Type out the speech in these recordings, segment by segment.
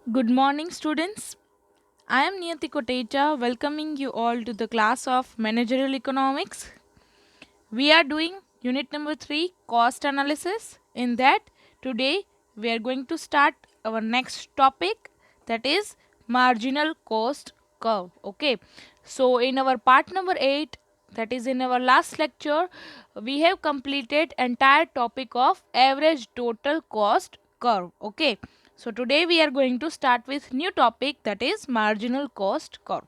Good morning, students. I am Niyati Kotecha, welcoming you all to the class of Managerial Economics. We are doing unit number 3, cost analysis. In that, today we are going to start our next topic, that is marginal cost curve. Okay, so in our part number 8, that is in our last lecture, we have completed entire topic of average total cost curve. Okay, so today we are going to start with new topic, that is marginal cost curve.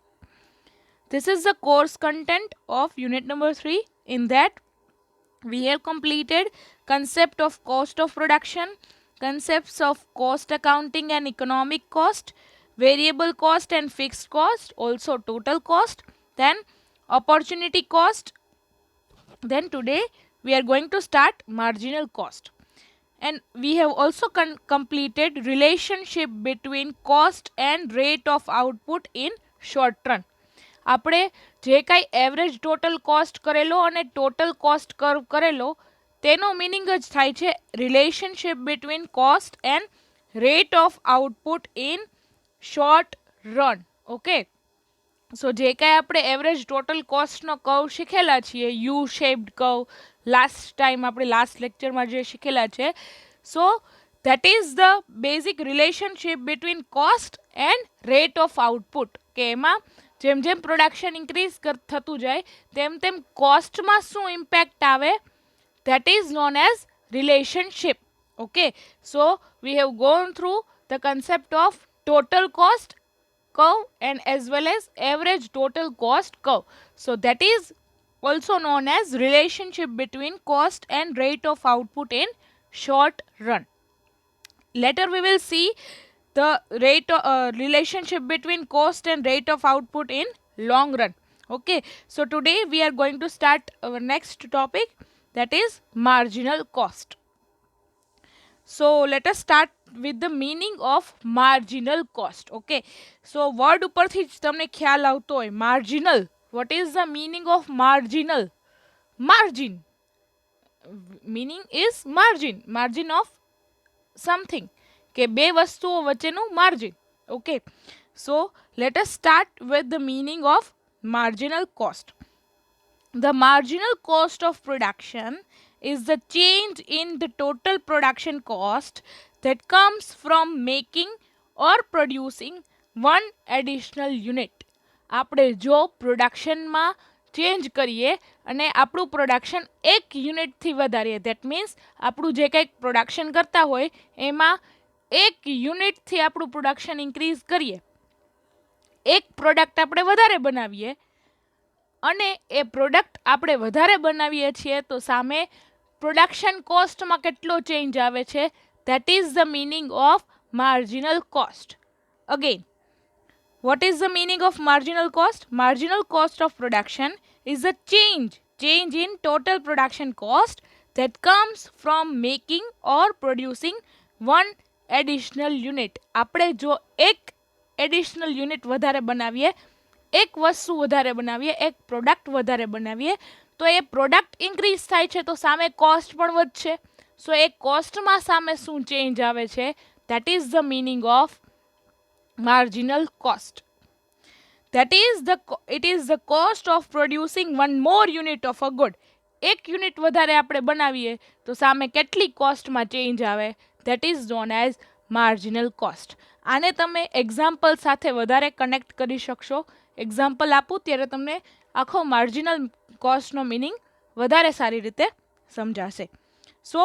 This is the course content of unit number 3. In that, we have completed concept of cost of production, concepts of cost accounting and economic cost, variable cost and fixed cost, also total cost, then opportunity cost. Then today we are going to start marginal cost. And we have also completed relationship between cost and rate of output in short run. આપણે જે કાંઈ average total cost કરેલો અને total cost curve કરેલો તેનો meaning જ થાય છે relationship between cost and rate of output in short run. Okay, so જે કાંઈ આપણે એવરેજ ટોટલ કોસ્ટનો કર્વ શીખેલા છીએ, U shaped curve, last time આપણે લાસ્ટ લેક્ચરમાં જે શીખેલા છે, સો that is the basic relationship between cost and rate of output. કે એમાં જેમ જેમ પ્રોડક્શન ઇન્ક્રીઝ થતું જાય તેમ તેમ કોસ્ટમાં શું ઇમ્પેક્ટ આવે, that is known as relationship. Okay, so we have gone through the concept of total cost curve and as well as average total cost curve. So that is also known as relationship between cost and rate of output in short run. Later we will see the relationship between cost and rate of output in long run. Okay, so today we are going to start our next topic, that is marginal cost. So let us start with the meaning of marginal cost. Okay, so word ઉપરથી જ તમને ખ્યાલ આવતો હોય marginal. What is the meaning of marginal? Margin, meaning is margin of something, કે બે વસ્તુઓ વચ્ચેનું margin. Okay, so let us start with the meaning of marginal cost. The marginal cost of production is the change in the total production cost that comes from making or producing one additional unit. આપણે જો પ્રોડક્શનમાં change કરીએ અને આપણું production એક યુનિટથી વધારીએ, that means આપણું જે કંઈક પ્રોડક્શન કરતા હોય એમાં એક યુનિટથી આપણું પ્રોડક્શન ઇન્ક્રીઝ કરીએ, એક પ્રોડક્ટ આપણે વધારે બનાવીએ અને એ પ્રોડક્ટ આપણે વધારે બનાવીએ છીએ તો સામે પ્રોડક્શન કોસ્ટમાં કેટલો ચેન્જ આવે છે, that is the meaning of marginal cost. Again, what is the meaning of marginal cost? Marginal cost of production is a change in total production cost that comes from making or producing one additional unit. આપણે જો એક additional unit વધારે બનાવીએ, એક વસ્તુ વધારે બનાવીએ, એક પ્રોડક્ટ વધારે બનાવીએ તો એ પ્રોડક્ટ ઇન્ક્રીઝ થાય છે તો સામે કોસ્ટ પણ વધશે. સો એ કોસ્ટમાં સામે શું ચેન્જ આવે છે, that is the meaning of marginal cost. It is the cost of producing one more unit of a good. એક યુનિટ વધારે આપણે બનાવીએ તો સામે કેટલી કોસ્ટમાં ચેન્જ આવે, that is known as marginal cost. આને તમે એક્ઝામ્પલ સાથે વધારે કનેક્ટ કરી શકશો. એક્ઝામ્પલ આપું ત્યારે તમને આખો માર્જિનલ કોસ્ટનો મિનિંગ વધારે સારી રીતે સમજાશે. So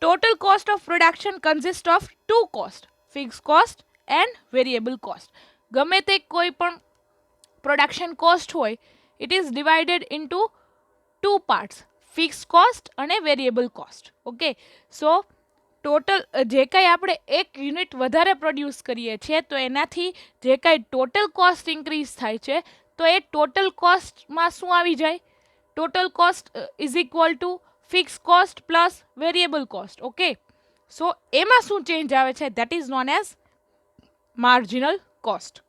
total cost of production consist of two cost, fix cost and variable cost. ગમે તે કોઈ પણ પ્રોડક્શન કોસ્ટ હોય, it is divided into two parts, fix cost અને variable cost. Okay, so total જે કાંઈ આપણે એક યુનિટ વધારે પ્રોડ્યુસ કરીએ છીએ તો એનાથી જે કાંઈ ટોટલ કોસ્ટ ઇન્ક્રીઝ થાય છે તો એ ટોટલ કોસ્ટમાં શું આવી જાય, total cost is equal to fix cost plus variable cost. Okay, so એમાં શું ચેન્જ આવે છે, that is known as marginal cost.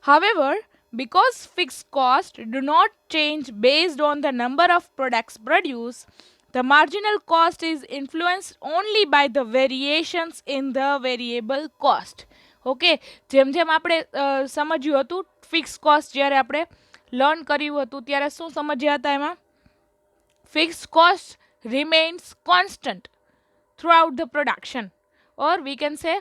However, because fixed costs do not change based on the number of products produced, The marginal cost is influenced only by the variations in the variable cost. Okay, જેમ જેમ આપણે સમજ્યું હતું fix cost, જ્યારે આપણે learn કર્યું હતું ત્યારે શું સમજ્યા હતા એમાં? Fix cost remains constant throughout the production, or we can say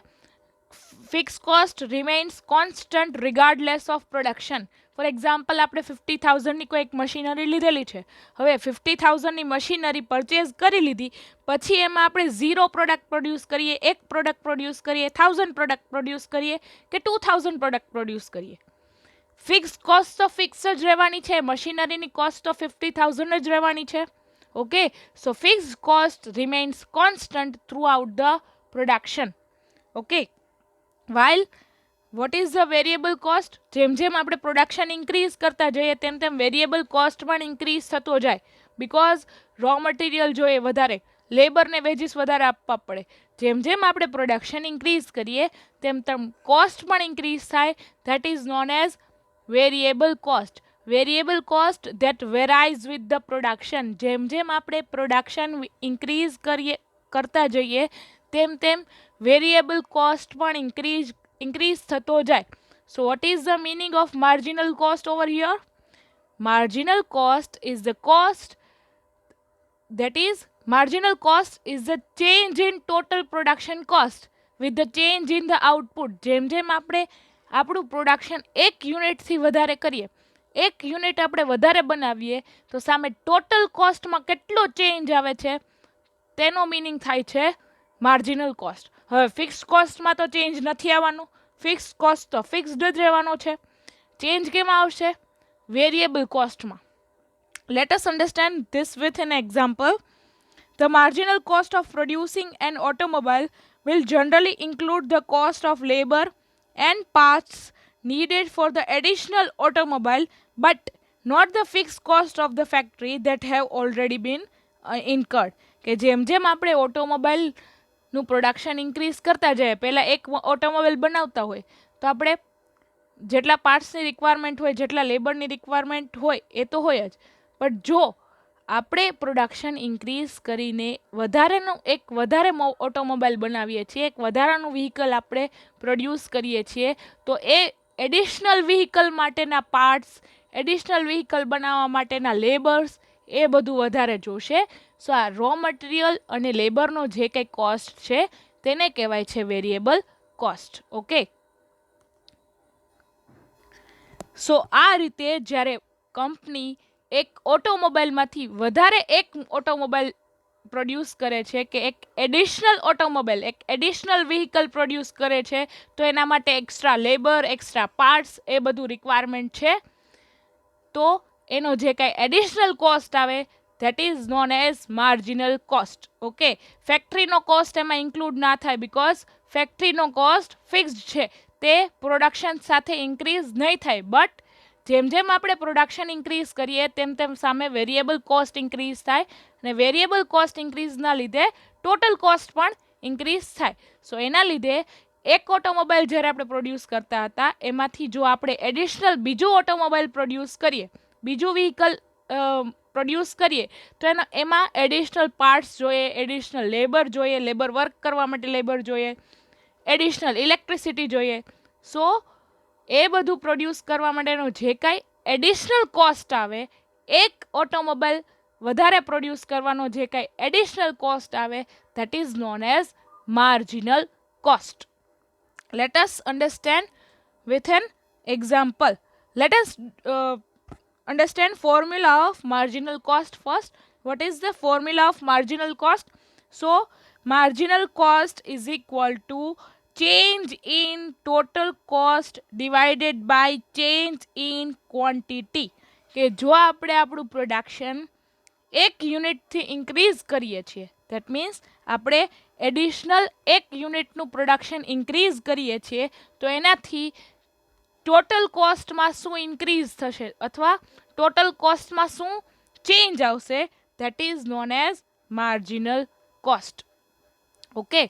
fixed cost remains constant regardless of production. For example, આપણે 50,000ની કોઈ એક મશીનરી લીધેલી છે. હવે 50,000ની મશીનરી પરચેઝ કરી લીધી, પછી એમાં આપણે 0 પ્રોડક્ટ પ્રોડ્યુસ કરીએ, 1 પ્રોડક્ટ પ્રોડ્યુસ કરીએ, 1000 પ્રોડક્ટ પ્રોડ્યુસ કરીએ કે 2000 પ્રોડક્ટ પ્રોડ્યુસ કરીએ, ફિક્સ કોસ્ટ તો ફિક્સ જ રહેવાની છે. મશીનરીની કોસ્ટ તો 50,000 જ રહેવાની છે. Okay, so fix cost remains constant through out the production. Okay, while what is the variable cost? જેમ જેમ આપણે પ્રોડક્શન ઇન્ક્રીઝ કરતા જઈએ તેમ તેમ વેરિયેબલ કોસ્ટ પણ ઇન્ક્રીઝ થતો જાય, બિકોઝ રો મટીરિયલ જોઈએ વધારે, લેબરને વેજીસ વધારે આપવા પડે. જેમ જેમ આપણે પ્રોડક્શન ઇન્ક્રીઝ કરીએ તેમ તેમ કોસ્ટ પણ ઇન્ક્રીઝ થાય. That is known as variable cost. Variable cost that varies with the production. જેમ જેમ આપણે પ્રોડક્શન ઇન્ક્રીઝ કરતા જઈએ તેમ તેમ વેરિયેબલ કોસ્ટ પણ ઇન્ક્રીઝ થતો જાય. So what is the meaning of marginal cost over here? Marginal cost is the cost, that is marginal cost is the change in total production cost with the change in the output. જેમ જેમ આપણે આપણું production 1 યુનિટથી વધારે કરીએ, 1 unit આપણે વધારે બનાવીએ તો સામે ટોટલ કોસ્ટમાં કેટલો ચેન્જ આવે છે તેનો મિનિંગ થાય છે માર્જિનલ કોસ્ટ. હવે ફિક્સ કોસ્ટમાં તો ચેન્જ નથી આવવાનું, ફિક્સ કોસ્ટ તો ફિક્સડ જ રહેવાનો છે. ચેન્જ કેમાં આવશે? વેરિયેબલ કોસ્ટમાં. Let us understand this with an example. The marginal cost of producing an automobile will generally include the cost of labor and parts needed for the additional automobile, but not the fixed cost of the factory that have already been incurred. કે જેમ જેમ આપણે ઓટોમોબાઈલનું production increase કરતા જાય, પહેલાં એક automobile બનાવતા હોય તો આપણે જેટલા પાર્ટ્સની રિક્વાયરમેન્ટ હોય, જેટલા લેબરની રિક્વાયરમેન્ટ હોય એ તો હોય જ, બટ જો આપણે પ્રોડક્શન ઇન્ક્રીઝ કરીને વધારે ઓટોમોબાઈલ બનાવીએ છીએ, એક વધારાનું વ્હીકલ આપણે પ્રોડ્યુસ કરીએ છીએ, તો એ એડિશનલ વ્હીકલ માટેના પાર્ટ્સ, એડિશનલ વ્હીકલ બનાવવા માટેના લેબર્સ, એ બધું વધારે જોશે. સો આ રો મટીરિયલ અને લેબરનો જે કંઈ કોસ્ટ છે તેને કહેવાય છે વેરિયેબલ કોસ્ટ. ઓકે, સો આ રીતે જ્યારે કંપની એક ઓટોમોબાઈલમાંથી વધારે એક ઓટોમોબાઈલ પ્રોડ્યુસ કરે છે કે એક એડિશનલ ઓટોમોબાઈલ, એક એડિશનલ વ્હીકલ પ્રોડ્યુસ કરે છે, તો એના માટે એક્સ્ટ્રા લેબર, એક્સ્ટ્રા પાર્ટ્સ એ બધું રિક્વાયરમેન્ટ છે. તો એનો જે કાંઈ એડિશનલ કોસ્ટ આવે that is known as marginal cost. Okay, ફેક્ટરીનો કોસ્ટ એમાં ઇન્ક્લુડ ના થાય, બિકોઝ ફેક્ટરીનો કોસ્ટ ફિક્સ્ડ છે, તે પ્રોડક્શન સાથે ઇન્ક્રીઝ નહીં થાય. બટ જેમ જેમ આપણે પ્રોડક્શન ઇન્ક્રીઝ કરીએ તેમ તેમ સામે વેરિયેબલ કોસ્ટ ઇન્ક્રીઝ થાય, અને વેરિયેબલ કોસ્ટ ઇન્ક્રીઝના લીધે ટોટલ કોસ્ટ પણ ઇન્ક્રીઝ થાય. સો એના લીધે એક ઓટોમોબાઈલ જ્યારે આપણે પ્રોડ્યુસ કરતા હતા એમાંથી જો આપણે એડિશનલ બીજું ઓટોમોબાઈલ પ્રોડ્યુસ કરીએ, બીજું વ્હીકલ પ્રોડ્યુસ કરીએ, તો એમાં એડિશનલ પાર્ટ્સ જોઈએ, એડિશનલ લેબર જોઈએ, લેબર વર્ક કરવા માટે લેબર જોઈએ, એડિશનલ ઇલેક્ટ્રિસિટી જોઈએ. સો એ બધું પ્રોડ્યુસ કરવા માટેનો જે કાંઈ એડિશનલ કોસ્ટ આવે, એક ઓટોમોબાઈલ વધારે પ્રોડ્યુસ કરવાનો જે કાંઈ એડિશનલ કોસ્ટ આવે, that is known as marginal cost. Let us understand with an example. Let us understand formula of marginal cost first. What is the formula of marginal cost? So marginal cost is equal to change in total cost divided by change in quantity. કે જો આપણે આપણું production 1 યુનિટથી increase કરીએ છીએ, that means આપણે additional 1 યુનિટનું production increase કરીએ છીએ, તો એનાથી ટોટલ કોસ્ટમાં શું ઇન્ક્રીઝ થશે અથવા ટોટલ કોસ્ટમાં શું ચેન્જ આવશે, that is known as marginal cost. Okay,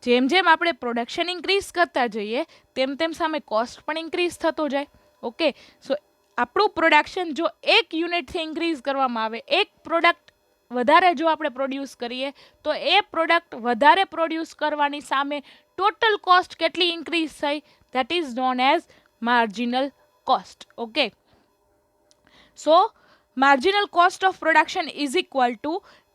જેમ જેમ આપણે પ્રોડક્શન ઇન્ક્રીઝ કરતા જઈએ તેમ તેમ સામે કોસ્ટ પણ ઇન્ક્રીઝ થતો જાય. ઓકે, સો આપણું પ્રોડક્શન જો 1 યુનિટથી ઇન્ક્રીઝ કરવામાં આવે, એક પ્રોડક્ટ વધારે જો આપણે પ્રોડ્યુસ કરીએ તો એ પ્રોડક્ટ વધારે પ્રોડ્યુસ કરવાની સામે ટોટલ કોસ્ટ કેટલી ઇન્ક્રીઝ થઈ, that is known as marginal cost. Okay, so marginal cost of production is equal to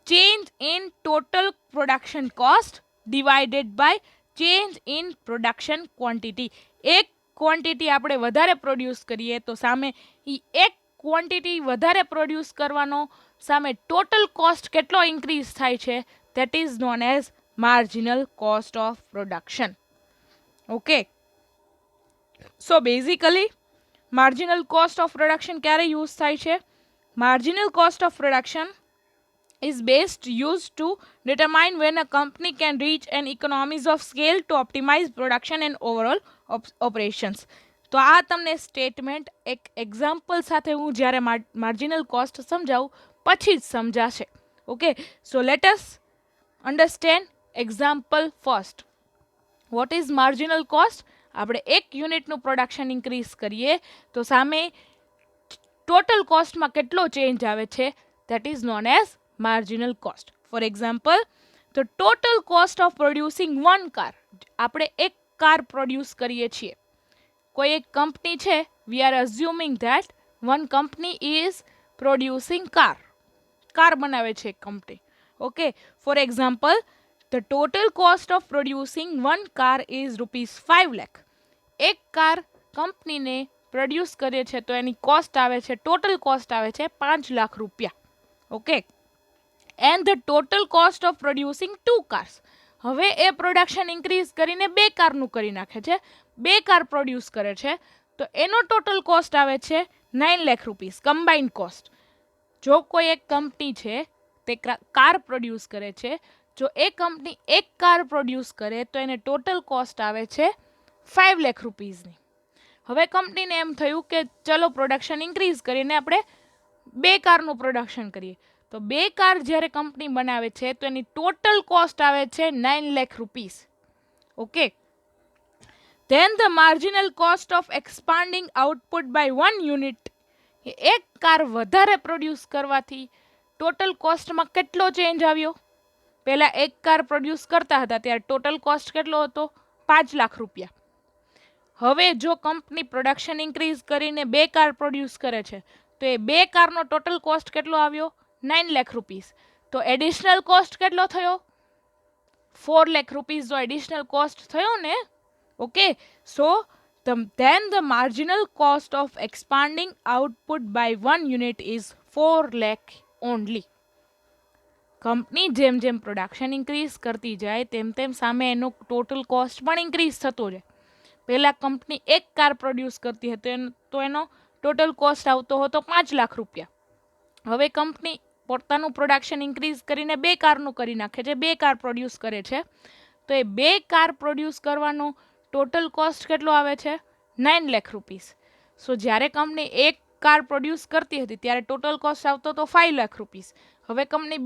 change in total production cost divided by change in production quantity. એક quantity આપણે વધારે produce કરીએ તો સામે એ એક quantity વધારે પ્રોડ્યુસ કરવાનો સામે ટોટલ કોસ્ટ કેટલો ઇન્ક્રીઝ થાય છે, that is known as marginal cost of production. Okay, so basically marginal cost of production ક્યારે યુઝ થાય છે? Marginal cost of production is best used to determine when a company can reach an economies of scale to optimize production and overall operations. તો આ તમને statement એક example સાથે હું જ્યારે માર્જિનલ કોસ્ટ સમજાવું પછી જ સમજાશે. Okay, so let us understand example first. What is marginal cost? આપણે એક યુનિટનું પ્રોડક્શન ઇન્ક્રીઝ કરીએ તો સામે ટોટલ કોસ્ટમાં કેટલો ચેન્જ આવે છે, that is known as marginal cost. For example, the total cost of producing one car. આપણે એક કાર પ્રોડ્યુસ કરીએ છીએ. કોઈ એક કંપની છે, we are assuming that one company is producing car બનાવે છે એક company. Okay, for example, the total cost of producing one car is ₹5 lakh. એક કાર કંપનીને પ્રોડ્યુસ કરે છે તો એની કોસ્ટ આવે છે, ટોટલ કોસ્ટ આવે છે ₹5 lakh. Okay, and the total cost of producing 2 cars. હવે એ પ્રોડક્શન ઇન્ક્રીઝ કરીને 2 કારનું કરી નાખે છે, 2 કાર પ્રોડ્યુસ કરે છે તો એનો ટોટલ કોસ્ટ આવે છે ₹9 લાખ કમ્બાઇન્ડ કોસ્ટ. જો કોઈ એક કંપની છે તે કાર પ્રોડ્યુસ કરે છે, જો એ કંપની એક કાર પ્રોડ્યુસ કરે તો એને ટોટલ કોસ્ટ આવે છે ₹5 લાખની. હવે કંપનીને એમ થયું કે ચલો પ્રોડક્શન ઇન્ક્રીઝ કરીને આપણે 2 કારનું પ્રોડક્શન કરીએ. તો 2 કાર જ્યારે કંપની બનાવે છે તો એની ટોટલ કોસ્ટ આવે છે ₹9 lakh. Okay, then the marginal cost of expanding output by one unit. એક કાર વધારે પ્રોડ્યુસ કરવાથી ટોટલ કોસ્ટમાં કેટલો ચેન્જ આવ્યો? પહેલા એક કાર પ્રોડ્યુસ કરતા હતા ત્યારે ટોટલ કોસ્ટ કેટલો હતો? ₹5 લાખ. હવે જો કંપની પ્રોડક્શન ઇન્ક્રીઝ કરીને 2 કાર પ્રોડ્યુસ કરે છે તો એ 2 કારનો ટોટલ કોસ્ટ કેટલો આવ્યો? ₹9 લાખ. તો એડિશનલ કોસ્ટ કેટલો થયો? ₹4 લાખ નો એડિશનલ કોસ્ટ થયો ને. Okay, so then the marginal cost of expanding output by one unit is 4 lakh only. Company જેમ જેમ પ્રોડક્શન ઇન્ક્રીઝ કરતી જાય તેમ તેમ સામે એનો ટોટલ કોસ્ટ પણ ઇન્ક્રીઝ થતો જાય. પહેલા કંપની એક કાર પ્રોડ્યુસ કરતી હતી તો એનો ટોટલ કોસ્ટ આવતો હતો ₹5 લાખ. હવે કંપની પોતાનું પ્રોડક્શન ઇન્ક્રીઝ કરીને 2 કારનું કરી નાખે છે, 2 કાર પ્રોડ્યુસ કરે છે તો એ 2 કાર પ્રોડ્યુસ કરવાનો ટોટલ કોસ્ટ કેટલો આવે છે? ₹9 લાખ. સો જ્યારે કંપની એક કાર પ્રોડ્યુસ કરતી હતી ત્યારે ટોટલ કોસ્ટ આવતો હતો ₹5 લાખ. હવે કંપની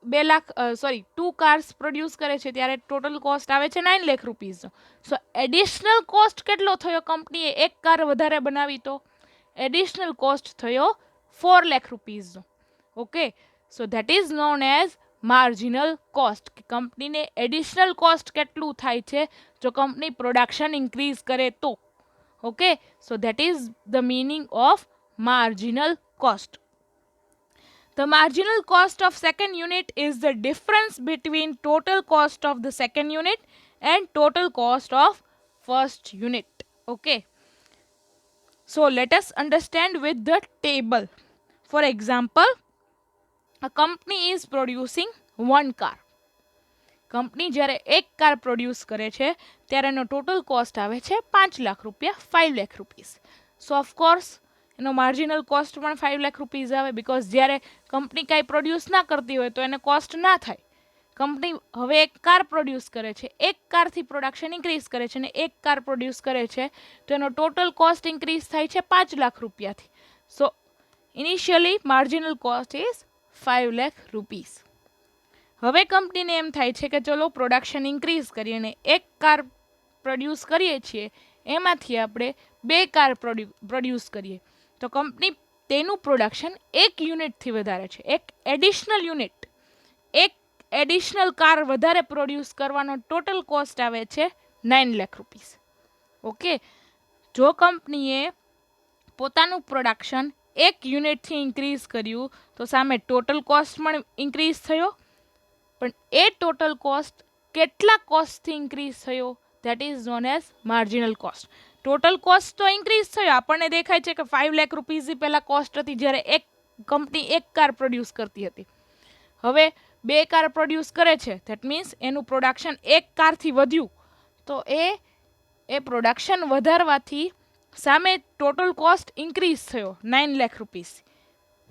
2 કાર્સ પ્રોડ્યુસ કરે છે ત્યારે ટોટલ કોસ્ટ આવે છે ₹9 લાખ. સો એડિશનલ કોસ્ટ કેટલો થયો? કંપનીએ એક કાર વધારે બનાવી તો એડિશનલ કોસ્ટ થયો ₹4 lakh. Okay, so that is known as marginal cost. કંપનીને એડિશનલ કોસ્ટ કેટલું થાય છે જો કંપની પ્રોડક્શન ઇન્ક્રીઝ કરે તો. Okay, so that is the meaning of marginal cost. The marginal cost of second unit is the difference between total cost of the second unit and total cost of first unit. Okay, so let us understand with the table. For example, a company is producing one car. Company જ્યારે એક car produce કરે છે ત્યારે એનો total cost આવે છે ₹5 લાખ, ₹5 લાખ. સો of course એનો marginal cost પણ ₹5 લાખ આવે, બિકોઝ જ્યારે કંપની કાંઈ પ્રોડ્યુસ ના કરતી હોય તો એને કોસ્ટ ના થાય. કંપની હવે એક કાર પ્રોડ્યુસ કરે છે, એક કારથી પ્રોડક્શન ઇન્ક્રીઝ કરે છે અને એક કાર પ્રોડ્યુસ કરે છે તો એનો ટોટલ કોસ્ટ ઇન્ક્રીઝ થાય છે ₹5 lakh. So initially marginal cost is ₹5 lakh. હવે કંપનીને એમ થાય છે કે ચલો પ્રોડક્શન ઇન્ક્રીઝ કરીને એક કાર પ્રોડ્યુસ કરીએ છીએ, એમાંથી આપણે 2 કાર પ્રોડ્યુસ કરીએ તો કંપની તેનું પ્રોડક્શન એક યુનિટથી વધારે છે, એક એડિશનલ યુનિટ એડિશનલ કાર વધારે પ્રોડ્યુસ કરવાનો ટોટલ કોસ્ટ આવે છે 9 લાખ રૂપીસ. ઓકે, જો કંપનીએ પોતાનું પ્રોડક્શન 1 યુનિટથી ઇન્ક્રીઝ કર્યું તો સામે ટોટલ કોસ્ટ પણ ઇન્ક્રીઝ થયો, પણ એ ટોટલ કોસ્ટ કેટલા કોસ્ટથી ઇન્ક્રીઝ થયો? That is known as marginal cost. Total cost તો ઇન્ક્રીઝ થયો, આપણને દેખાય છે કે 5 લાખ રૂપીઝની પહેલાં કોસ્ટ હતી જ્યારે એક કંપની 1 કાર પ્રોડ્યુસ કરતી હતી. હવે 2 કાર પ્રોડ્યુસ કરે છે, ધેટ મીન્સ એનું પ્રોડક્શન 1 કારથી વધ્યું, તો એ પ્રોડક્શન વધારવાથી સામે ટોટલ કોસ્ટ ઇન્ક્રીઝ થયો 9 લાખ રૂપીસ.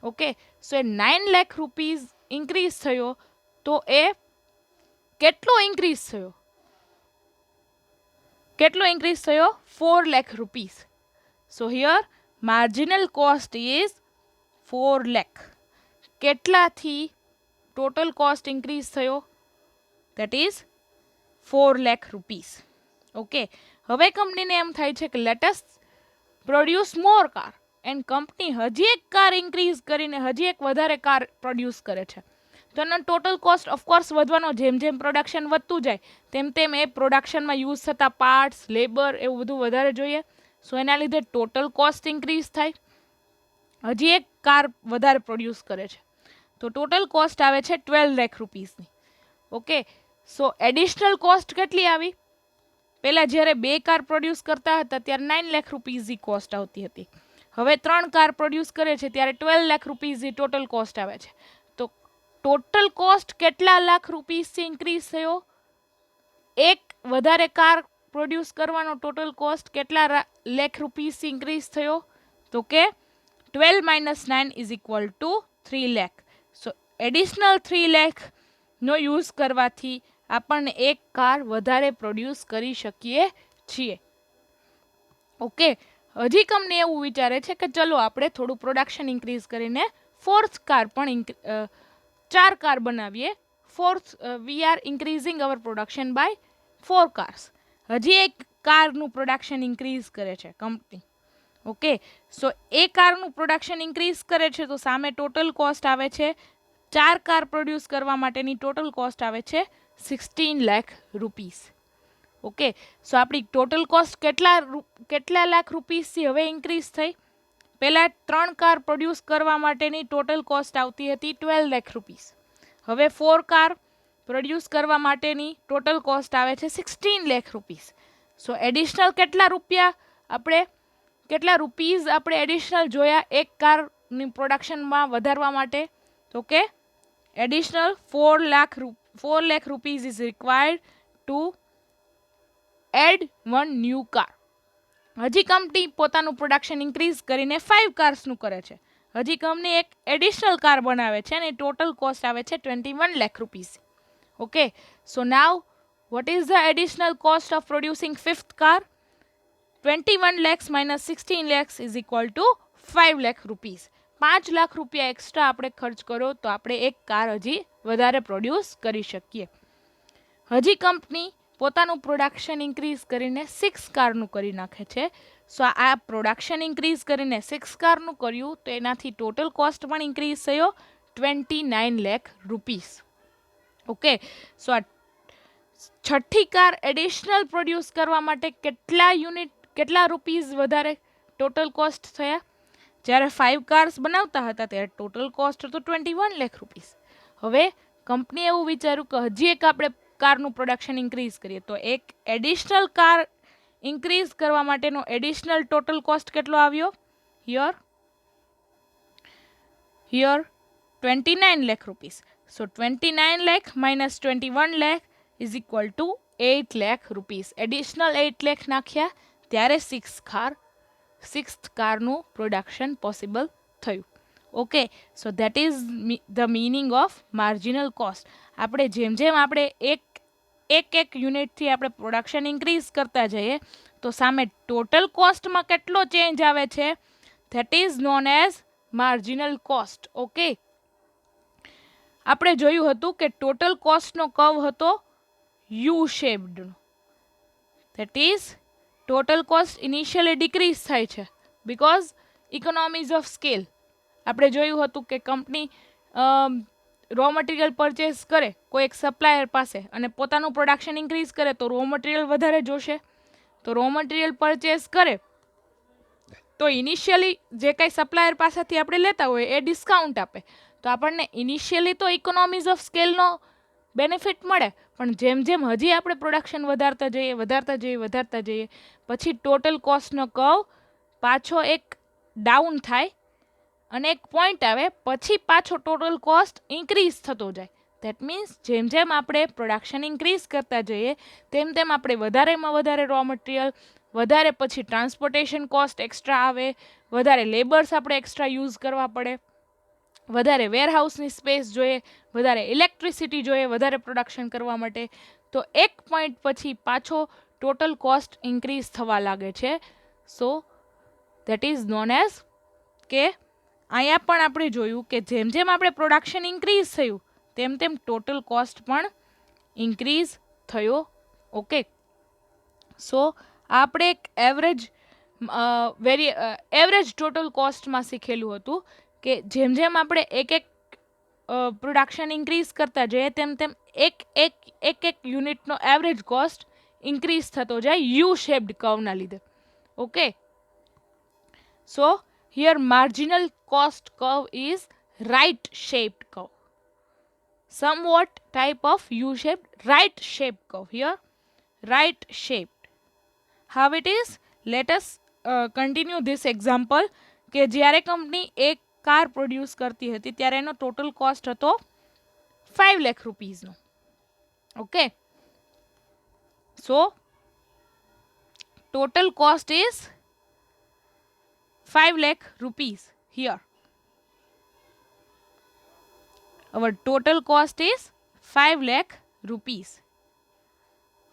ઓકે, સો એ 9 લાખ રૂપીઝ ઇન્ક્રીઝ થયો, તો એ કેટલો ઇન્ક્રીઝ થયો? કેટલો ઇન્ક્રીઝ થયો? 4 lakh rupees. So here marginal cost is 4 lakh. કેટલાથી ટોટલ કોસ્ટ ઇન્ક્રીઝ થયો? That is 4 lakh rupees. Okay, હવે કંપનીને એમ થાય છે કે let us produce more car, and company હજી એક કાર ઇન્ક્રીઝ કરીને હજી એક વધારે કાર પ્રોડ્યુસ કરે છે, તો એનો ટોટલ કોસ્ટ ઓફકોર્સ વધવાનો. જેમ જેમ પ્રોડક્શન વધતું જાય તેમ તેમ એ પ્રોડક્શનમાં યુઝ થતા પાર્ટ્સ, લેબર એવું બધું વધારે જોઈએ. સો એના લીધે ટોટલ કોસ્ટ ઇન્ક્રીઝ થાય. હજી એક કાર વધારે પ્રોડ્યુસ કરે છે, તો ટોટલ કોસ્ટ આવે છે 12 લાખ રૂપીસની. ઓકે, સો એડિશનલ કોસ્ટ કેટલી આવી? પહેલાં જ્યારે 2 કાર પ્રોડ્યુસ કરતા હતા ત્યારે 9 લાખ રૂપીઝની કોસ્ટ આવતી હતી. હવે 3 કાર પ્રોડ્યુસ કરે છે ત્યારે 12 લાખ રૂપીઝની ટોટલ કોસ્ટ આવે છે. તો ટોટલ કોસ્ટ કેટલા લાખ રૂપીસથી ઇન્ક્રીઝ થયો? એક વધારે કાર પ્રોડ્યુસ કરવાનો ટોટલ કોસ્ટ કેટલા લાખ રૂપીસથી ઇન્ક્રીઝ થયો? તો કે 12 minus 9 is equal two 3 lakh. So additional 3 લાખનો યુઝ કરવાથી આપણને એક કાર વધારે પ્રોડ્યુસ કરી શકીએ છીએ. ઓકે, હજી કંપની એવું વિચારે છે કે ચલો આપણે થોડું પ્રોડક્શન ઇન્ક્રીઝ કરીને 4th કાર પણ 4 કાર બનાવીએ. We are increasing our production by 4 cars. હજી એક કારનું પ્રોડક્શન ઇન્ક્રીઝ કરે છે કંપની. ઓકે, સો એ કારનું પ્રોડક્શન ઇન્ક્રીઝ કરે છે તો સામે ટોટલ કોસ્ટ આવે છે 4 કાર પ્રોડ્યુસ કરવા માટેની ટોટલ કોસ્ટ આવે છે 16 લાખ રૂપીસ. ઓકે, સો આપણી ટોટલ કોસ્ટ કેટલા લાખ રૂપીસથી હવે ઇન્ક્રીઝ થઈ? પહેલાં 3 કાર પ્રોડ્યુસ કરવા માટેની ટોટલ કોસ્ટ આવતી હતી 12 લાખ રૂપીસ. હવે 4 કાર પ્રોડ્યુસ કરવા માટેની ટોટલ કોસ્ટ આવે છે 16 લાખ રૂપીસ. સો એડિશનલ કેટલા રૂપીઝ આપણે એડિશનલ જોયા એક કારની પ્રોડક્શનમાં વધારવા માટે? તો કે additional 4 lakh rupees is required to add one new car. હજી કંપની પોતાનું પ્રોડક્શન ઇન્ક્રીઝ કરીને 5 કાર્સનું કરે છે. હજી કંપની એક એડિશનલ કાર બનાવે છે અને ટોટલ કોસ્ટ આવે છે 21 lakh rupees. Okay, so now what is the additional cost of producing 5th car? 21 lakhs minus 16 lakhs is equal to 5 lakh rupees. 5 lakh રૂપિયા એક્સ્ટ્રા આપણે ખર્ચ કરો તો આપણે એક કાર હજી વધારે પ્રોડ્યુસ કરી શકીએ. હજી કંપની પોતાનું પ્રોડક્શન ઇન્ક્રીઝ કરીને 6 કારનું કરી નાખે છે. સો આ પ્રોડક્શન ઇન્ક્રીઝ કરીને 6 કારનું કર્યું તો એનાથી ટોટલ કોસ્ટ પણ ઇન્ક્રીઝ થયો 29 લાખ રૂપીસ. ઓકે, સો આ 6ઠ્ઠી કાર એડિશનલ પ્રોડ્યુસ કરવા માટે કેટલા રૂપીઝ વધારે ટોટલ કોસ્ટ થયા? જ્યારે 5 કાર્સ બનાવતા હતા ત્યારે ટોટલ કોસ્ટ હતો 21 લાખ રૂપીસ. હવે કંપનીએ એવું વિચાર્યું કે હજી એક આપણે કારનું પ્રોડક્શન ઇન્ક્રીઝ કરીએ તો એક એડિશનલ કાર ઇન્ક્રીઝ કરવા માટેનો એડિશનલ ટોટલ કોસ્ટ કેટલો આવ્યો? Here 29 lakh rupees. So 29 lakh minus 21 lakh is equal two 8 lakh rupees. Additional 8 lakh નાખ્યા ત્યારે 6th કારનું પ્રોડક્શન પોસિબલ થયું. Okay, so that is the meaning of marginal cost. આપણે જેમ આપણે એક યુનિટથી આપણે પ્રોડક્શન ઇન્ક્રીઝ કરતા જઈએ તો સામે ટોટલ કોસ્ટમાં કેટલો ચેન્જ આવે છે? That is known as marginal cost. Okay, આપણે જોયું હતું કે ટોટલ કોસ્ટનો કર્વ હતો you shaped. That is total cost initially decrease થાય છે બીકોઝ ઇકોનોમીઝ ઓફ સ્કેલ. આપણે જોયું હતું કે કંપની રો મટીરિયલ પરચેસ કરે કોઈ એક સપ્લાયર પાસે અને પોતાનું પ્રોડક્શન ઇન્ક્રીઝ કરે તો રો મટીરિયલ વધારે જોશે. તો રો મટીરિયલ પરચેસ કરે તો ઇનિશિયલી જે કંઈ સપ્લાયર પાસેથી આપણે લેતા હોય એ ડિસ્કાઉન્ટ આપે તો આપણને ઇનિશિયલી તો ઇકોનોમીઝ ઓફ સ્કેલનો બેનિફિટ મળે, પણ જેમ જેમ હજી આપણે પ્રોડક્શન વધારતા જઈએ પછી ટોટલ કોસ્ટનો કર્વ પાછો એક ડાઉન થાય અને એક પોઈન્ટ આવે પછી પાછો ટોટલ કોસ્ટ ઇન્ક્રીઝ થતો જાય. દેટ મીન્સ જેમ જેમ આપણે પ્રોડક્શન ઇન્ક્રીઝ કરતા જઈએ તેમ તેમ આપણે વધારેમાં વધારે રો મટીરિયલ, વધારે પછી ટ્રાન્સપોર્ટેશન કોસ્ટ એક્સ્ટ્રા આવે, વધારે લેબર્સ આપણે એક્સ્ટ્રા યુઝ કરવા પડે, વધારે વેરહાઉસની સ્પેસ જોઈએ, વધારે ઇલેક્ટ્રિસિટી જોઈએ વધારે પ્રોડક્શન કરવા માટે. તો એક પોઈન્ટ પછી પાછો ટોટલ કોસ્ટ ઇન્ક્રીઝ થવા લાગે છે. So that is known as કે અહીંયા પણ આપણે જોયું કે જેમ જેમ આપણે પ્રોડક્શન ઇન્ક્રીઝ થયું તેમ તેમ ટોટલ કોસ્ટ પણ ઇન્ક્રીઝ થયો. ઓકે, સો આપણે એક એવરેજ ટોટલ કોસ્ટમાં શીખેલું હતું કે જેમ જેમ આપણે એક પ્રોડક્શન ઇન્ક્રીઝ કરતા જઈએ તેમ તેમ એક યુનિટનો એવરેજ કોસ્ટ ઇન્ક્રીઝ થતો જાય યુ શેપ્ડ કર્વના લીધે. Okay, so here marginal cost curve is right shaped curve, somewhat type of U-shaped right shaped curve. Here right shaped. How it is? Let us continue this example કે જ્યારે company એક car produce કરતી હતી ત્યારે એનો total cost હતો 5 લાખ રૂપીઝનો. Okay, so total cost is 5 lakh rupees here. Our total cost is 5 lakh rupees.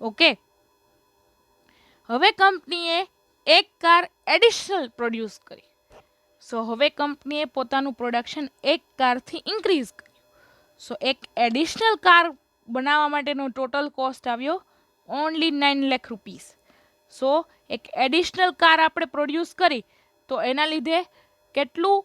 Okay, હવે કંપનીએ એક કાર એડિશનલ પ્રોડ્યુસ કરી. સો હવે કંપનીએ પોતાનું પ્રોડક્શન એક કારથી ઇન્ક્રીઝ કર્યું. સો એક એડિશનલ કાર બનાવવા માટેનો ટોટલ કોસ્ટ આવ્યો ઓનલી 9 લાખ રૂપીસ. સો એક એડિશનલ કાર આપણે પ્રોડ્યુસ કરી તો એના લીધે કેટલું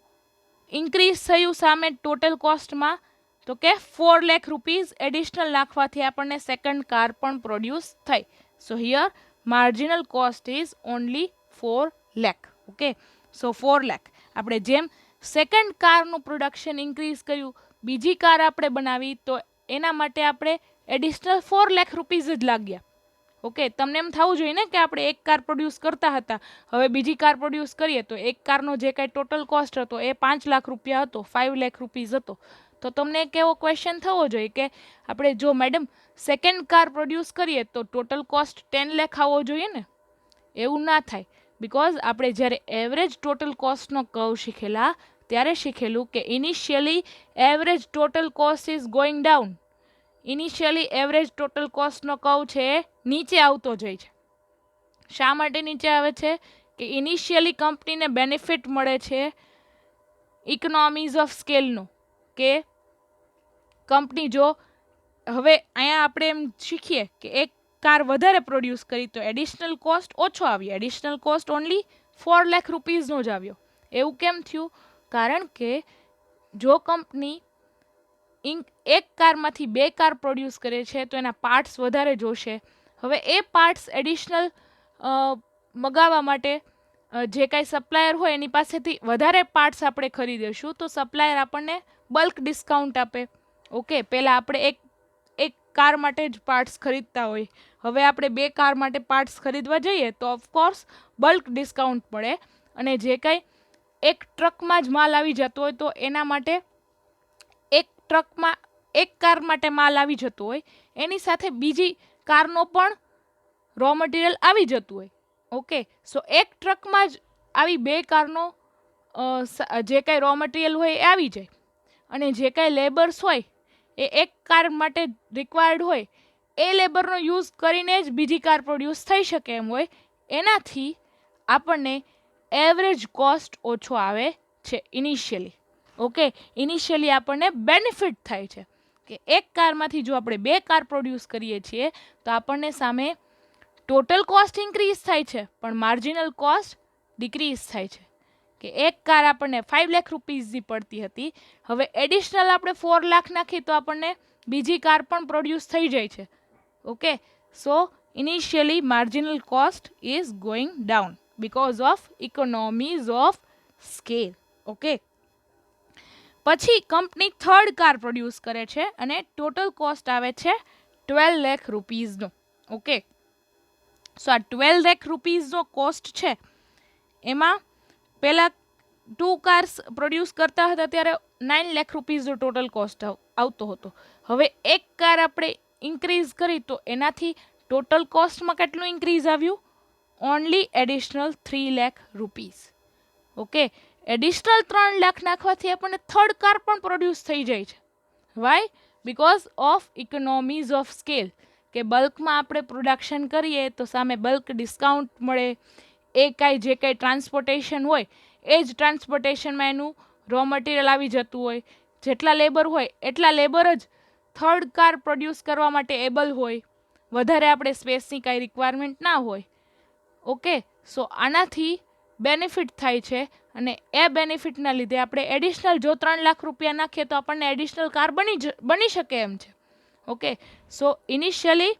ઇન્ક્રીઝ થયું સામે ટોટલ કોસ્ટમાં? તો કે 4 લાખ રૂપીઝ એડિશનલ નાખવાથી આપણને સેકન્ડ કાર પણ પ્રોડ્યુસ થઈ. So here marginal cost is only 4 lakh. Okay, so 4 lakh આપણે જેમ સેકન્ડ કારનું પ્રોડક્શન ઇન્ક્રીઝ કર્યું, બીજી કાર આપણે બનાવી તો એના માટે આપણે એડિશનલ 4 લાખ રૂપીઝ જ લાગ્યા. ઓકે, તમને એમ થવું જોઈએ ને કે આપણે એક કાર પ્રોડ્યુસ કરતા હતા, હવે બીજી કાર પ્રોડ્યુસ કરીએ તો એક કારનો જે કાંઈ ટોટલ કોસ્ટ હતો એ 5 લાખ રૂપિયા હતો, 5 લાખ રૂપીઝ હતો. તો તમને એક એવો ક્વેશ્ચન થવો જોઈએ કે આપણે જો મેડમ સેકન્ડ કાર પ્રોડ્યુસ કરીએ તો ટોટલ કોસ્ટ 10 લાખ આવવો જોઈએ ને? એવું ના થાય, બિકોઝ આપણે જ્યારે એવરેજ ટોટલ કોસ્ટનો કર્વ શીખેલા ત્યારે શીખેલું કે initially average total cost is going down. Initially average total કોસ્ટનો કર્વ છે એ નીચે આવતો જાય છે. શા માટે નીચે આવે છે? કે ઇનિશિયલી કંપનીને બેનિફિટ મળે છે ઇકોનોમીઝ ઓફ સ્કેલનો, કે કંપની જો હવે અહીંયા આપણે એમ શીખીએ કે એક કાર વધારે પ્રોડ્યુસ કરી તો એડિશનલ કોસ્ટ ઓછો આવ્યો, એડિશનલ કોસ્ટ ઓનલી 4 લાખ રૂપીઝનો જ આવ્યો. એવું કેમ થયું? કારણ કે જો કંપની એક કારમાંથી 2 કાર પ્રોડ્યુસ કરે છે તો એના પાર્ટ્સ વધારે જોશે. હવે એ પાર્ટ્સ એડિશનલ મગાવવા માટે જે કાંઈ સપ્લાયર હોય એની પાસેથી વધારે પાર્ટ્સ આપણે ખરીદીશું તો સપ્લાયર આપણને બલ્ક ડિસ્કાઉન્ટ આપે. ઓકે, પહેલાં આપણે એક કાર માટે જ પાર્ટ્સ ખરીદતા હોય, હવે આપણે 2 કાર માટે પાર્ટ્સ ખરીદવા જઈએ તો ઓફકોર્સ બલ્ક ડિસ્કાઉન્ટ મળે. અને જે કાંઈ એક ટ્રકમાં જ માલ આવી જતો હોય તો એના માટે એક ટ્રકમાં એક કાર માટે માલ આવી જતો હોય એની સાથે બીજી કારનો પણ રો મટીરિયલ આવી જતું હોય. ઓકે, સો એક ટ્રકમાં જ આવી 2 કારનો જે કાંઈ રો મટીરિયલ હોય એ આવી જાય અને જે કાંઈ લેબર્સ હોય એ એક કાર માટે રિક્વાયર્ડ હોય એ લેબરનો યુઝ કરીને જ બીજી કાર પ્રોડ્યુસ થઈ શકે એમ હોય. એનાથી આપણને એવરેજ કોસ્ટ ઓછો આવે છે ઇનિશિયલી. ઓકે, ઇનિશિયલી આપણને બેનિફિટ થાય છે કે એક કારમાંથી જો આપણે 2 કાર પ્રોડ્યુસ કરીએ છીએ તો આપણને સામે ટોટલ કોસ્ટ ઇન્ક્રીઝ થાય છે પણ માર્જિનલ કોસ્ટ ડિક્રીઝ થાય છે. કે એક કાર આપણને 5 લાખ રૂપીઝની પડતી હતી, હવે એડિશનલ આપણે 4 લાખ નાખી તો આપણને બીજી કાર પણ પ્રોડ્યુસ થઈ જાય છે. Okay, so initially marginal cost is going down because of economies of scale. Okay, પછી કંપની થર્ડ કાર પ્રોડ્યુસ કરે છે અને ટોટલ કોસ્ટ આવે છે 12 લાખ રૂપીઝનો. ઓકે, સો આ 12 લાખ રૂપીઝનો કોસ્ટ છે એમાં પહેલાં 2 કાર્સ પ્રોડ્યુસ કરતા હતા ત્યારે 9 લાખ રૂપીઝનો ટોટલ કોસ્ટ આવતો હતો. હવે એક કાર આપણે ઇન્ક્રીઝ કરી તો એનાથી ટોટલ કોસ્ટમાં કેટલું ઇન્ક્રીઝ આવ્યું? Only additional 3 lakh rupees. Okay, additional 3 lakh નાખવાથી આપણને થર્ડ કાર પણ પ્રોડ્યુસ થઈ જાય છે. Why? Because of economies of scale, કે બલ્કમાં આપણે પ્રોડક્શન કરીએ તો સામે બલ્ક ડિસ્કાઉન્ટ મળે. એ કાંઈ જે કાંઈ ટ્રાન્સપોર્ટેશન હોય એ જ ટ્રાન્સપોર્ટેશનમાં એનું રો મટીરિયલ આવી જતું હોય. જેટલા લેબર હોય એટલા લેબર જ થર્ડ કાર પ્રોડ્યુસ કરવા માટે એબલ હોય. વધારે આપણે સ્પેસની કાંઈ રિક્વાયરમેન્ટ ના હોય. ઓકે, સો આનાથી બેનિફિટ થાય છે અને એ બેનિફિટના લીધે આપણે એડિશનલ જો 3 લાખ રૂપિયા નાખીએ તો આપણને એડિશનલ કાર બની શકે એમ છે. Okay, so initially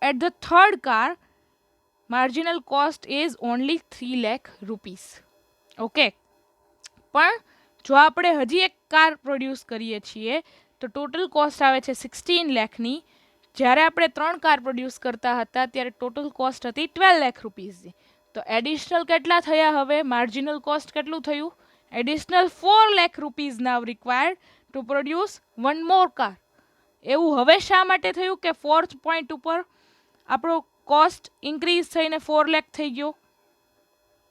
at the third car marginal cost is only 3 lakh rupees. Okay, પણ જો આપણે હજી એક કાર પ્રોડ્યુસ કરીએ છીએ તો ટોટલ કોસ્ટ આવે છે 16 લાખની. જ્યારે આપણે 3 કાર પ્રોડ્યુસ કરતા હતા ત્યારે ટોટલ કોસ્ટ હતી 12 લાખ રૂપીઝની. તો એડિશનલ કેટલા થયા? હવે માર્જિનલ કોસ્ટ કેટલું થયું? Additional 4 lakh rupees now required to produce one more car. એવું હવે શા માટે થયું કે ફોર્થ પોઈન્ટ ઉપર આપણો કોસ્ટ ઇન્ક્રીઝ થઈને 4 લાખ થઈ ગયો?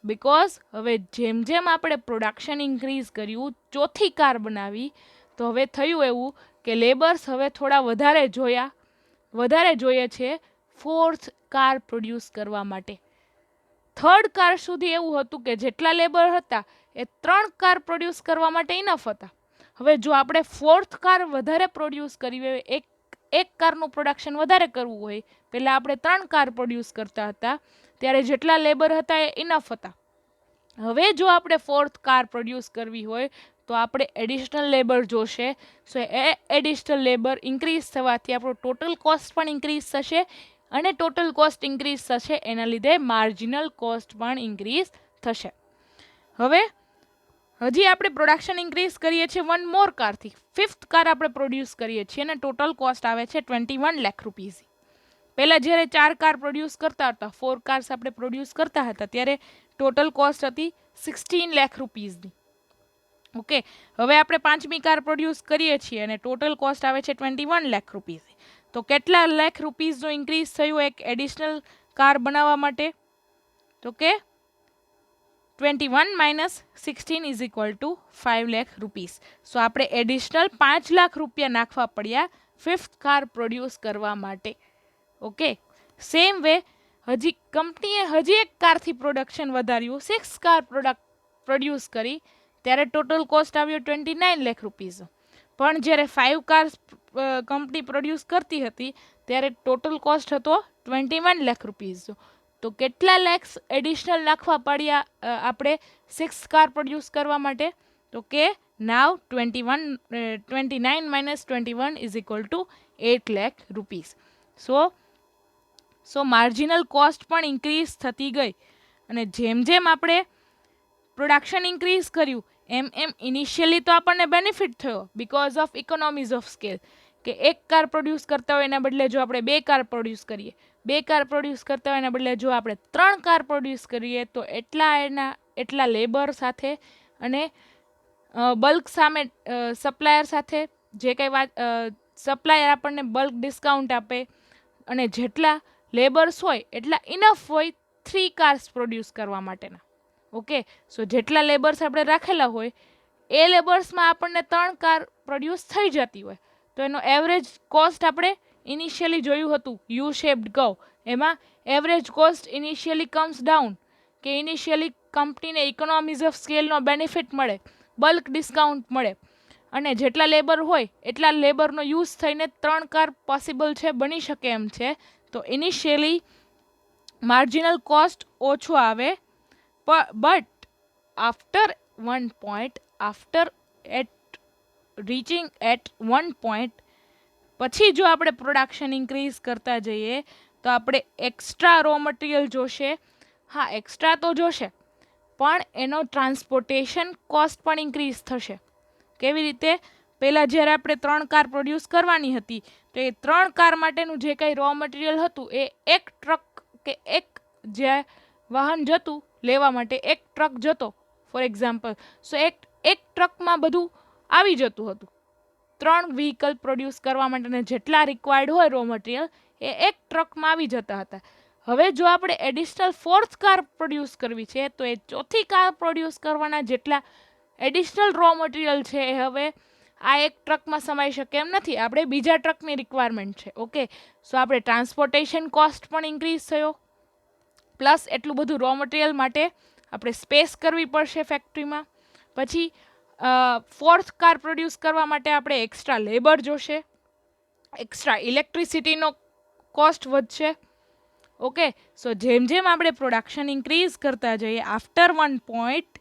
બિકોઝ હવે જેમ જેમ આપણે પ્રોડક્શન ઇન્ક્રીઝ કર્યું, ચોથી કાર બનાવી, તો હવે થયું એવું કે લેબર્સ હવે થોડા વધારે જોઈએ છે ફોર્થ કાર પ્રોડ્યુસ કરવા માટે. થર્ડ કાર સુધી એવું હતું કે જેટલા લેબર હતા એ 3 કાર પ્રોડ્યુસ કરવા માટે ઇનફ હતા. હવે જો આપણે ફોર્થ કાર વધારે પ્રોડ્યુસ કરવી હોય, એક કારનું પ્રોડક્શન વધારે કરવું હોય, પહેલાં આપણે 3 કાર પ્રોડ્યુસ કરતા હતા ત્યારે જેટલા લેબર હતા એ ઇનફ હતા. હવે જો આપણે ફોર્થ કાર પ્રોડ્યુસ કરવી હોય તો આપણે એડિશનલ લેબર જોશે. સો એ એડિશનલ લેબર ઇન્ક્રીઝ થવાથી આપણો ટોટલ કોસ્ટ પણ ઇન્ક્રીઝ થશે અને ટોટલ કોસ્ટ ઇન્ક્રીઝ થશે એના લીધે માર્જિનલ કોસ્ટ પણ ઇન્ક્રીઝ થશે. હવે હજી આપણે પ્રોડક્શન ઇન્ક્રીઝ કરીએ છીએ વન મોર કારથી. ફિફ્થ કાર આપણે પ્રોડ્યુસ કરીએ છીએ અને ટોટલ કોસ્ટ આવે છે 21 લાખ રૂપીઝ. પહેલાં જ્યારે 4 કાર પ્રોડ્યુસ કરતા હતા, 4 કાર્સ આપણે પ્રોડ્યુસ કરતા હતા ત્યારે ટોટલ કોસ્ટ હતી 16 લાખ રૂપીઝની. ઓકે, હવે આપણે 5મી કાર પ્રોડ્યુસ કરીએ છીએ અને ટોટલ કોસ્ટ આવે છે 21 લાખ રૂપીઝ. તો કેટલા લાખ રૂપીઝનો ઇન્ક્રીઝ થયું એક એડિશનલ કાર બનાવવા માટે? તો કે 21 minus 16 is equal to 5 lakh rupees. So આપણે એડિશનલ 5 લાખ રૂપિયા નાખવા પડ્યા ફિફ્થ કાર પ્રોડ્યુસ કરવા માટે. ઓકે, સેમ વે હજી કંપનીએ હજી એક કારથી પ્રોડક્શન વધાર્યું, 6 કાર પ્રોડ્યુસ કરી ત્યારે ટોટલ કોસ્ટ આવ્યો 29 લાખ રૂપીઝ. પણ જ્યારે 5 કાર્સ કંપની પ્રોડ્યુસ કરતી હતી ત્યારે ટોટલ કોસ્ટ હતો 21 લાખ રૂપીઝ. તો કેટલા લેક્સ એડિશનલ નાખવા પડ્યા આપણે 6 કાર પ્રોડ્યુસ કરવા માટે? તો કે નાવ 29 minus 21 is equal two 8 lakh rupees. So marginal cost પણ ઇન્ક્રીઝ થતી ગઈ અને જેમ જેમ આપણે પ્રોડક્શન ઇન્ક્રીઝ કર્યું એમ ઇનિશિયલી તો આપણને બેનિફિટ થયો because of economies of scale, કે એક કાર પ્રોડ્યુસ કરતા હોય એના બદલે જો આપણે 2 કાર પ્રોડ્યુસ કરીએ, 2 કાર પ્રોડ્યુસ કરતા હોય એના બદલે જો આપણે 3 કાર પ્રોડ્યુસ કરીએ તો એટલા લેબર સાથે અને બલ્ક સામે સપ્લાયર સાથે જે કંઈ સપ્લાયર આપણને બલ્ક ડિસ્કાઉન્ટ આપે અને જેટલા લેબર્સ હોય એટલા ઇનફ હોય 3 કાર્સ પ્રોડ્યુસ કરવા માટેના. ઓકે, સો જેટલા લેબર્સ આપણે રાખેલા હોય એ લેબર્સમાં આપણને 3 કાર પ્રોડ્યુસ થઈ જતી હોય તો એનો એવરેજ કોસ્ટ આપણે ઇનિશિયલી જોયું હતું યુ શેપ્ડ કર્વ, એમાં average cost initially comes down, કે ઇનિશિયલી કંપનીને ઇકોનોમીઝ ઓફ સ્કેલનો બેનિફિટ મળે, બલ્ક ડિસ્કાઉન્ટ મળે અને જેટલા લેબર હોય એટલા લેબરનો યુઝ થઈને 3 કાર પોસિબલ છે, બની શકે એમ છે. તો ઇનિશિયલી માર્જિનલ કોસ્ટ ઓછો આવે, but after one point, after at reaching at one point, પછી જો આપણે પ્રોડક્શન ઇન્ક્રીઝ કરતા જઈએ તો આપણે એક્સ્ટ્રા રો મટીરિયલ જોશે. હા, એક્સ્ટ્રા તો જોશે, પણ એનો ટ્રાન્સપોર્ટેશન કોસ્ટ પણ ઇન્ક્રીઝ થશે. કેવી રીતે? પહેલાં જ્યારે આપણે 3 કાર પ્રોડ્યુસ કરવાની હતી તો એ 3 કાર માટેનું જે કંઈ રો મટીરિયલ હતું એ એક ટ્રક કે એક જે વાહન જતું લેવા માટે એક ટ્રક જતો ફોર એક્ઝામ્પલ. સો એક ટ્રકમાં બધું આવી જતું હતું. 3 વ્હીકલ પ્રોડ્યુસ કરવા માટેના જેટલા રિક્વાયર્ડ હોય રો મટીરિયલ એ એક ટ્રકમાં આવી જતા હતા. હવે જો આપણે એડિશનલ 4th કાર પ્રોડ્યુસ કરવી છે તો એ 4થી કાર પ્રોડ્યુસ કરવાના જેટલા એડિશનલ રો મટીરિયલ છે એ હવે આ એક ટ્રકમાં સમાઈ શકે એમ નથી. આપણે બીજા ટ્રકની રિક્વાયરમેન્ટ છે. ઓકે, સો આપણે ટ્રાન્સપોર્ટેશન કોસ્ટ પણ ઇન્ક્રીઝ થયો, પ્લસ એટલું બધું રો મટીરિયલ માટે આપણે સ્પેસ કરવી પડશે ફેક્ટરીમાં. પછી 4th કાર પ્રોડ્યુસ કરવા માટે આપણે એક્સ્ટ્રા લેબર જોશે, એક્સ્ટ્રા ઇલેક્ટ્રિસિટીનો કોસ્ટ વધશે. ઓકે, સો જેમ જેમ આપણે પ્રોડક્શન ઇન્ક્રીઝ કરતા જઈએ આફ્ટર વન પોઈન્ટ,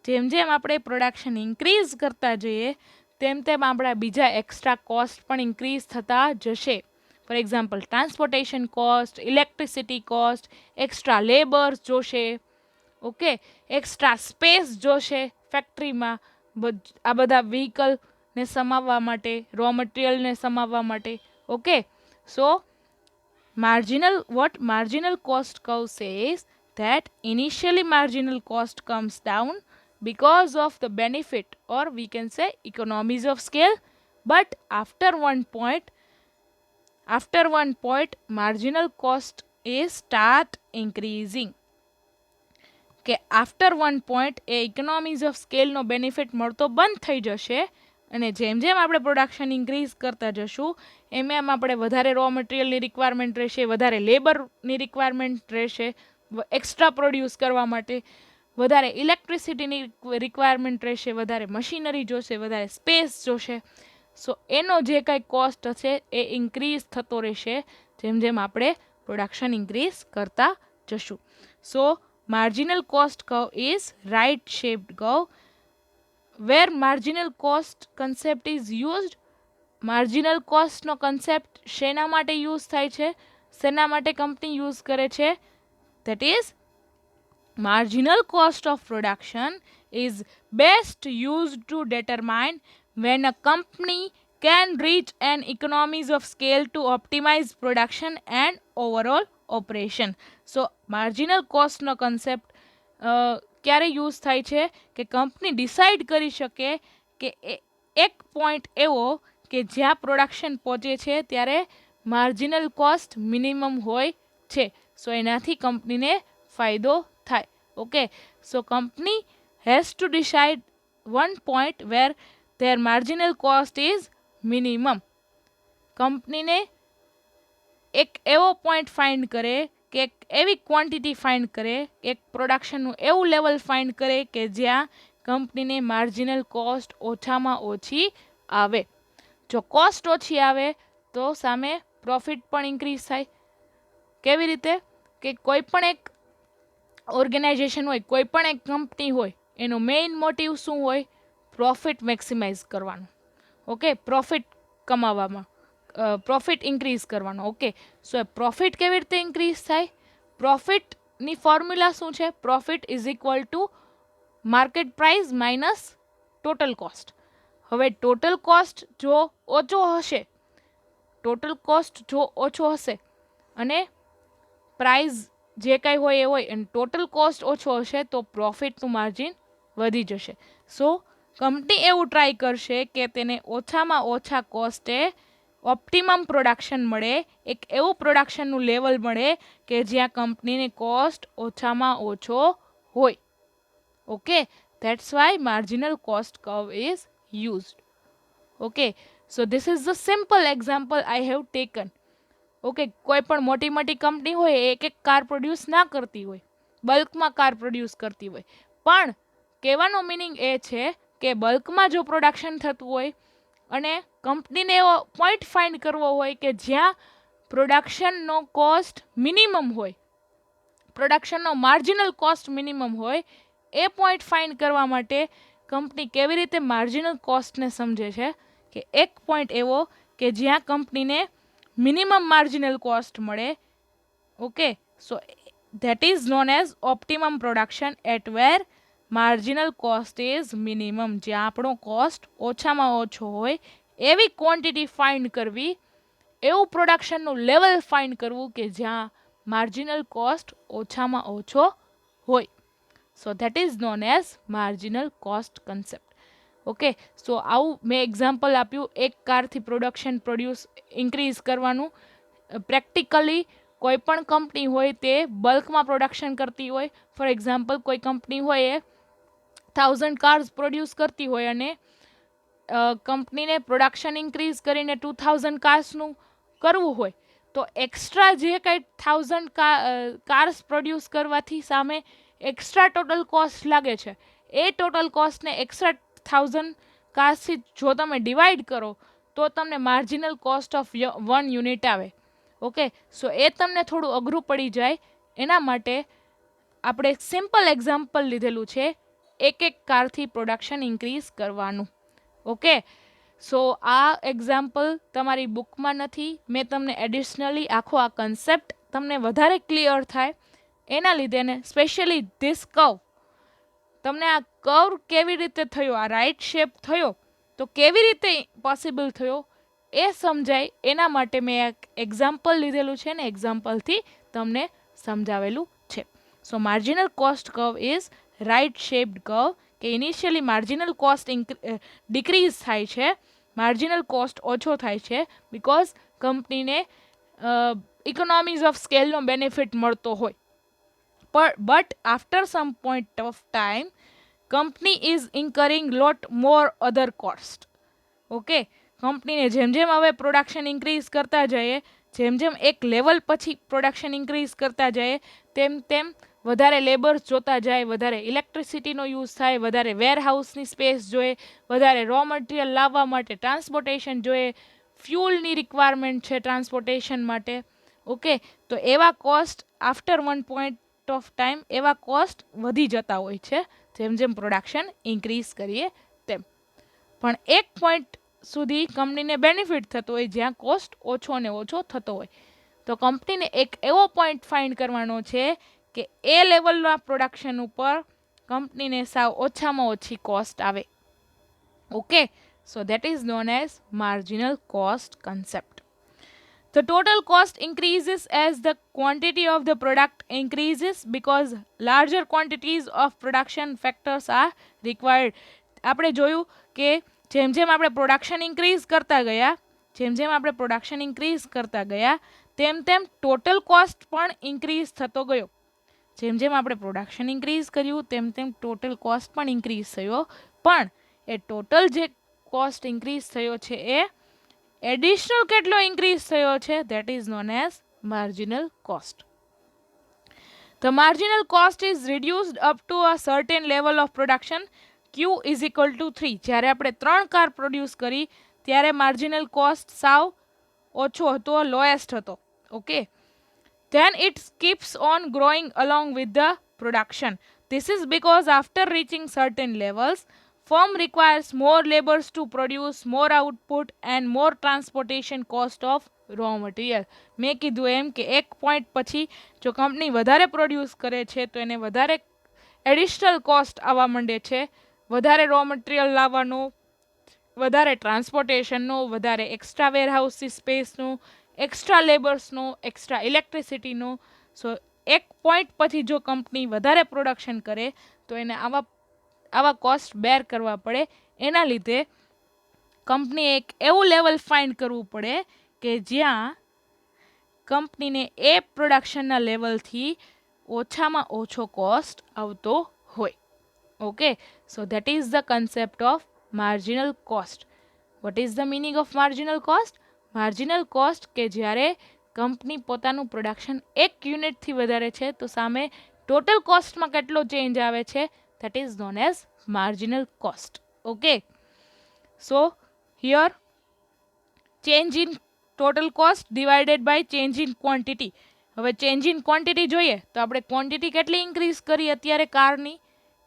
જેમ જેમ આપણે પ્રોડક્શન ઇન્ક્રીઝ કરતા જઈએ તેમ તેમ આપણા બીજા એક્સ્ટ્રા કોસ્ટ પણ ઇન્ક્રીઝ થતા જશે. For example transportation cost, electricity cost, extra labour જોશે. ઓકે, એક્સ્ટ્રા સ્પેસ જોશે ફેક્ટરીમાં આ બધા વ્હીકલને સમાવવા માટે, રો મટીરિયલને સમાવવા માટે. Okay, so marginal cost curve says that initially marginal cost comes down because of the benefit, or we can say economies of scale, but after one point marginal cost is start increasing. કે after one point A economies of સ્કેલનો benefit મળતો બંધ થઈ જશે, અને જેમ જેમ આપણે પ્રોડક્શન ઇન્ક્રીઝ કરતા જશું એમ એમ આપણે વધારે રો મટીરિયલની રિક્વાયરમેન્ટ રહેશે, વધારે લેબરની રિક્વાયરમેન્ટ રહેશે એક્સ્ટ્રા પ્રોડ્યુસ કરવા માટે, વધારે ઇલેક્ટ્રિસિટીની રિક્વાયરમેન્ટ રહેશે, વધારે મશીનરી જોશે, વધારે સ્પેસ જોશે. સો એનો જે કાંઈ કોસ્ટ હશે એ ઇન્ક્રીઝ થતો રહેશે જેમ જેમ આપણે પ્રોડક્શન ઇન્ક્રીઝ કરતા જશું. સો marginal cost curve is right shaped curve where marginal cost concept is used. Marginal કોસ્ટનો કન્સેપ્ટ શેના માટે યુઝ થાય છે, શેના માટે કંપની યુઝ કરે છે? that is marginal cost of production is best used to determine when a company can reach an economies of scale to optimize production and overall operation. So marginal કોસ્ટનો concept ક્યારે use થાય છે કે company decide કરી શકે કે એક point એવો કે જ્યાં પ્રોડક્શન પહોંચે છે ત્યારે માર્જિનલ કોસ્ટ મિનિમમ હોય છે. સો એનાથી કંપનીને ફાયદો થાય. Okay, so company has to decide one point where there marginal cost is minimum. કંપનીને એક એવો પોઈન્ટ ફાઇન્ડ કરે કે એક એવી ક્વોન્ટિટી ફાઇન્ડ કરે, એક પ્રોડક્શનનું એવું લેવલ ફાઇન્ડ કરે કે જ્યાં કંપનીને માર્જિનલ કોસ્ટ ઓછામાં ઓછી આવે. જો કોસ્ટ ઓછી આવે તો સામે પ્રોફિટ પણ ઇન્ક્રીઝ થાય. કેવી રીતે? કે કોઈ પણ એક ઓર્ગેનાઇઝેશન હોય, કોઈ પણ એક કંપની હોય, એનો મેઇન મોટિવ શું હોય? પ્રોફિટ મેક્સિમાઇઝ કરવાનો. ઓકે, પ્રોફિટ કમાવામાં, પ્રોફિટ ઇન્ક્રીઝ કરવાનો. ઓકે, સો પ્રોફિટ કેવી રીતે ઇન્ક્રીઝ થાય? પ્રોફિટની ફોર્મ્યુલા શું છે? Profit is equal to market price minus total cost. હવે ટોટલ કોસ્ટ જો ઓછો હશે, અને પ્રાઇસ જે કાંઈ હોય એ હોય અને ટોટલ કોસ્ટ ઓછો હશે તો પ્રોફિટનું માર્જિન વધી જશે. સો કંપની એવું ટ્રાય કરશે કે તેને ઓછામાં ઓછા કોસ્ટે ઓપ્ટિમમ પ્રોડક્શન મળે, એક એવું પ્રોડક્શનનું લેવલ મળે કે જ્યાં કંપનીને કોસ્ટ ઓછામાં ઓછો હોય. Okay, that's why marginal cost curve is used. Okay, so this is the simple example I have taken. Okay, કોઈ પણ મોટી મોટી કંપની હોય એક એક કાર પ્રોડ્યુસ ના કરતી હોય, બલ્કમાં કાર પ્રોડ્યુસ કરતી હોય, પણ કહેવાનો મિનિંગ એ છે કે બલ્કમાં જો પ્રોડક્શન થતું હોય અને કંપનીને એવો પોઈન્ટ ફાઇન્ડ કરવો હોય કે જ્યાં પ્રોડક્શનનો કોસ્ટ મિનિમમ હોય, પ્રોડક્શનનો માર્જિનલ કોસ્ટ મિનિમમ હોય, એ પોઈન્ટ ફાઇન્ડ કરવા માટે કંપની કેવી રીતે માર્જિનલ કોસ્ટને સમજે છે કે એક પોઈન્ટ એવો કે જ્યાં કંપનીને મિનિમમ માર્જિનલ કોસ્ટ મળે. Okay, so that is known as optimum production at where marginal cost is minimum. જ્યાં આપણો કોસ્ટ ઓછામાં ઓછો હોય એવી ક્વોન્ટિટી ફાઇન્ડ કરવી, એવું પ્રોડક્શનનું લેવલ ફાઇન્ડ કરવું કે જ્યાં માર્જિનલ કોસ્ટ ઓછામાં ઓછો હોય. So that is known as marginal cost concept. Okay, so આવું મેં એક્ઝામ્પલ આપ્યું એક કારથી પ્રોડ્યુસ ઇન્ક્રીઝ કરવાનું. પ્રેક્ટિકલી કોઈ પણ કંપની હોય તે બલ્કમાં પ્રોડક્શન કરતી હોય. ફોર એક્ઝામ્પલ કોઈ કંપની હોય એ 1000 કાર્સ પ્રોડ્યુસ કરતી હોય અને કંપનીને પ્રોડક્શન ઇન્ક્રીઝ કરીને 2000 કાર્સનું કરવું હોય તો એક્સ્ટ્રા જે કંઈ 1000 કાર્સ પ્રોડ્યુસ કરવાથી સામે એક્સ્ટ્રા ટોટલ કોસ્ટ લાગે છે, એ ટોટલ કોસ્ટને એક્સ્ટ્રા 1000 કાર્સથી જો તમે ડિવાઈડ કરો તો તમને માર્જિનલ કોસ્ટ ઓફ 1 યુનિટ આવે. ઓકે, સો એ તમને થોડું અઘરું પડી જાય, એના માટે આપણે સિમ્પલ એક્ઝામ્પલ લીધેલું છે એક કારથી પ્રોડક્શન ઇન્ક્રીઝ કરવાનું. ઓકે, સો આ એક્ઝામ્પલ તમારી બુકમાં નથી, મેં તમને એડિશનલી આખો આ કન્સેપ્ટ તમને વધારે ક્લિયર થાય એના લીધે ને સ્પેશિયલી ધીસ કર્વ, તમને આ કર્વ કેવી રીતે થયો, આ રાઈટ શેપ થયો તો કેવી રીતે પોસિબલ થયો એ સમજાય એના માટે મેં એક એક્ઝામ્પલ લીધેલું છે ને એક્ઝામ્પલથી તમને સમજાવેલું છે. So marginal cost curve is right shaped curve કે ઇનિશિયલી માર્જિનલ કોસ્ટ ડિક્રીઝ થાય છે, માર્જિનલ કોસ્ટ ઓછો થાય છે બિકોઝ કંપનીને ઇકોનોમીઝ ઓફ સ્કેલનો બેનિફિટ મળતો હોય. But after some point of time company is incurring lot more other cost. Okay, કંપનીને જેમ જેમ હવે પ્રોડક્શન ઇન્ક્રીઝ કરતા જઈએ, જેમ જેમ એક લેવલ પછી પ્રોડક્શન ઇન્ક્રીઝ કરતા જઈએ તેમ તેમ વધારે લેબર્સ જોતા જાય, વધારે ઇલેક્ટ્રિસિટીનો યુઝ થાય, વધારે વેરહાઉસની સ્પેસ જોઈએ, વધારે રો મટીરિયલ લાવવા માટે ટ્રાન્સપોર્ટેશન જોઈએ, ફ્યુલની રિક્વાયરમેન્ટ છે ટ્રાન્સપોર્ટેશન માટે. ઓકે, તો એવા cost after one point of time એવા કોસ્ટ વધી જતા હોય છે જેમ જેમ પ્રોડક્શન ઇન્ક્રીઝ કરીએ તેમ. પણ એક પોઈન્ટ સુધી કંપનીને બેનિફિટ થતો હોય જ્યાં કોસ્ટ ઓછો ને ઓછો થતો હોય, તો કંપનીને એક એવો પોઈન્ટ ફાઇન્ડ કરવાનો છે કે એ લેવલના પ્રોડક્શન ઉપર કંપનીને સાવ ઓછામાં ઓછી કોસ્ટ આવે. Okay, so that is known as marginal cost concept. The total cost increases as the quantity of the product increases because larger quantities of production factors are required. આપણે જોયું કે જેમ જેમ આપણે પ્રોડક્શન ઇન્ક્રીઝ કરતા ગયા તેમ તેમ ટોટલ કોસ્ટ પણ ઇન્ક્રીઝ થતો ગયો. જેમ જેમ આપણે પ્રોડક્શન ઇન્ક્રીઝ કર્યું તેમ તેમ ટોટલ કોસ્ટ પણ ઇન્ક્રીઝ થયો, પણ એ ટોટલ જે કોસ્ટ ઇન્ક્રીઝ થયો છે એ એડિશનલ કેટલો ઇન્ક્રીઝ થયો છે that is known as marginal cost. The marginal cost is reduced up to a certain level of production. Q is equal to 3. જ્યારે આપણે 3 કાર પ્રોડ્યુસ કરી ત્યારે માર્જિનલ કોસ્ટ સાવ ઓછો હતો, લોએસ્ટ હતો. Okay, then it keeps on growing along with the production. This is because after reaching certain levels firm requires more labors to produce more output and more transportation cost of raw material. મેં કીધું એમ કે એક point પછી જો company વધારે produce કરે છે તો એને વધારે એડિશનલ કોસ્ટ આવવા માંડે છે, વધારે રો મટીરિયલ લાવવાનો, વધારે ટ્રાન્સપોર્ટેશનનો, વધારે એક્સ્ટ્રા વેરહાઉસની સ્પેસનો, એક્સ્ટ્રા લેબર્સનો, એક્સ્ટ્રા ઇલેક્ટ્રિસિટીનો. સો એક પોઈન્ટ પછી જો કંપની વધારે પ્રોડક્શન કરે તો એને આવા કોસ્ટ બેર કરવા પડે. એના લીધે કંપનીએ એક એવું લેવલ ફાઇન્ડ કરવું પડે કે જ્યાં કંપનીને એ પ્રોડક્શનના લેવલથી ઓછામાં ઓછો કોસ્ટ આવતો હોય. Okay, so that is the concept of marginal cost. What is the meaning of marginal cost? Marginal cost કે જ્યારે કંપની પોતાનું પ્રોડક્શન એક યુનિટથી વધારે છે તો સામે ટોટલ કોસ્ટમાં કેટલો ચેન્જ આવે છે, that is known as marginal cost. Okay, so here change in total cost divided by change in quantity. હવે ચેન્જ ઇન ક્વોન્ટિટી જોઈએ તો આપણે ક્વોન્ટિટી કેટલી ઇન્ક્રીઝ કરી અત્યારે કારની,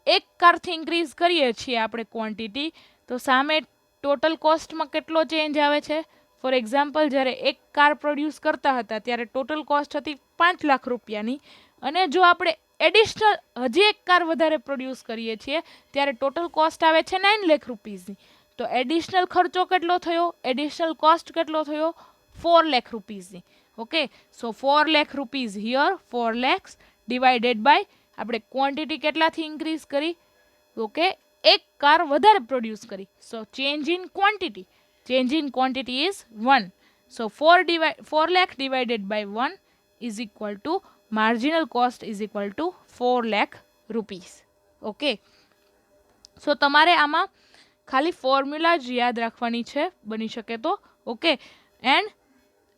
એક કારથી ઇન્ક્રીઝ કરીએ છીએ આપણે ક્વોન્ટિટી, તો સામે ટોટલ કોસ્ટમાં કેટલો ચેન્જ આવે છે? ફોર એક્ઝામ્પલ, જ્યારે એક કાર પ્રોડ્યુસ કરતા હતા ત્યારે ટોટલ કોસ્ટ હતી 5 લાખ રૂપિયાની, અને જો આપણે એડિશનલ હજી એક કાર વધારે પ્રોડ્યુસ કરીએ છીએ ત્યારે ટોટલ કોસ્ટ આવે છે 9 લાખ રૂપીઝની. તો એડિશનલ ખર્ચો કેટલો થયો? એડિશનલ કોસ્ટ કેટલો થયો? 4 લાખ રૂપીઝની. Okay, so 4 lakh rupees here, 4 lakhs divided by આપણે ક્વોન્ટિટી કેટલાથી ઇન્ક્રીઝ કરી? ઓકે, એક કાર વધારે પ્રોડ્યુસ કરી. So change in quantity is 1. So 4 lakh divided by 1 is equal to marginal cost is equal to 4 lakh rupees. Okay, સો તમારે આમાં ખાલી formula જ યાદ રાખવાની છે બની શકે તો. Okay, and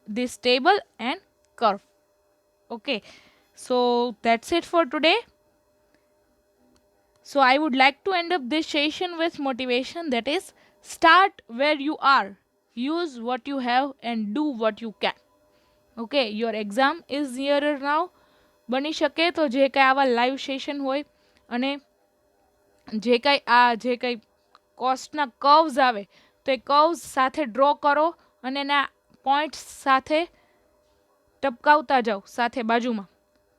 this table and curve. Okay, so that's it for today. So I would like to end up this session with motivation, that is, start where you are, use what you have and do what you can. Okay, your exam is nearer now. બની શકે તો જે કાંઈ આવા live session હોય અને જે કાંઈ કોસ્ટના કર્વ્સ આવે તો એ કર્વ્સ સાથે ડ્રો કરો અને એના પોઈન્ટ્સ સાથે ટપકાવતા જાઓ, સાથે બાજુમાં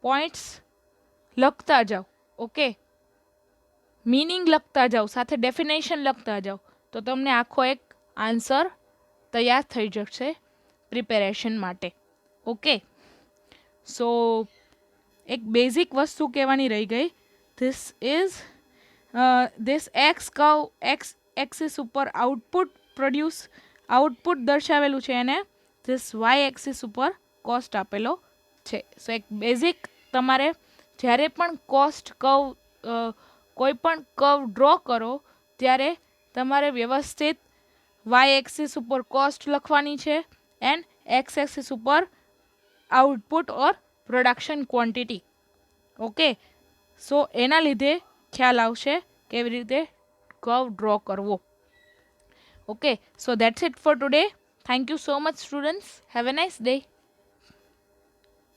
પોઈન્ટ્સ લખતા જાઓ. ઓકે, મીનિંગ લખતા જાઓ, સાથે ડેફિનેશન લખતા જાઓ, તો તમને આખો એક આન્સર તૈયાર થઈ જશે પ્રિપેરેશન માટે. ઓકે, સો એક બેઝિક વસ્તુ કહેવાની રહી ગઈ. This x curve, x axis ઉપર આઉટપુટ દર્શાવેલું છે અને ધીસ વાય એક્સિસ ઉપર કોસ્ટ આપેલો છે. સો એક બેઝિક તમારે જ્યારે પણ કોસ્ટ કર્વ, કોઈ પણ કર્વ ડ્રો કરો ત્યારે તમારે વ્યવસ્થિત વાય એક્સિસ ઉપર કોસ્ટ લખવાની છે એન્ડ એક્સ એક્સિસ ઉપર આઉટપુટ ઓર પ્રોડક્શન ક્વોન્ટિટી. ઓકે, સો એના લીધે ખ્યાલ આવશે કેવી રીતે કર્વ ડ્રો કરવો. Okay, so that's it for today. Thank you so much, students. Have a nice day.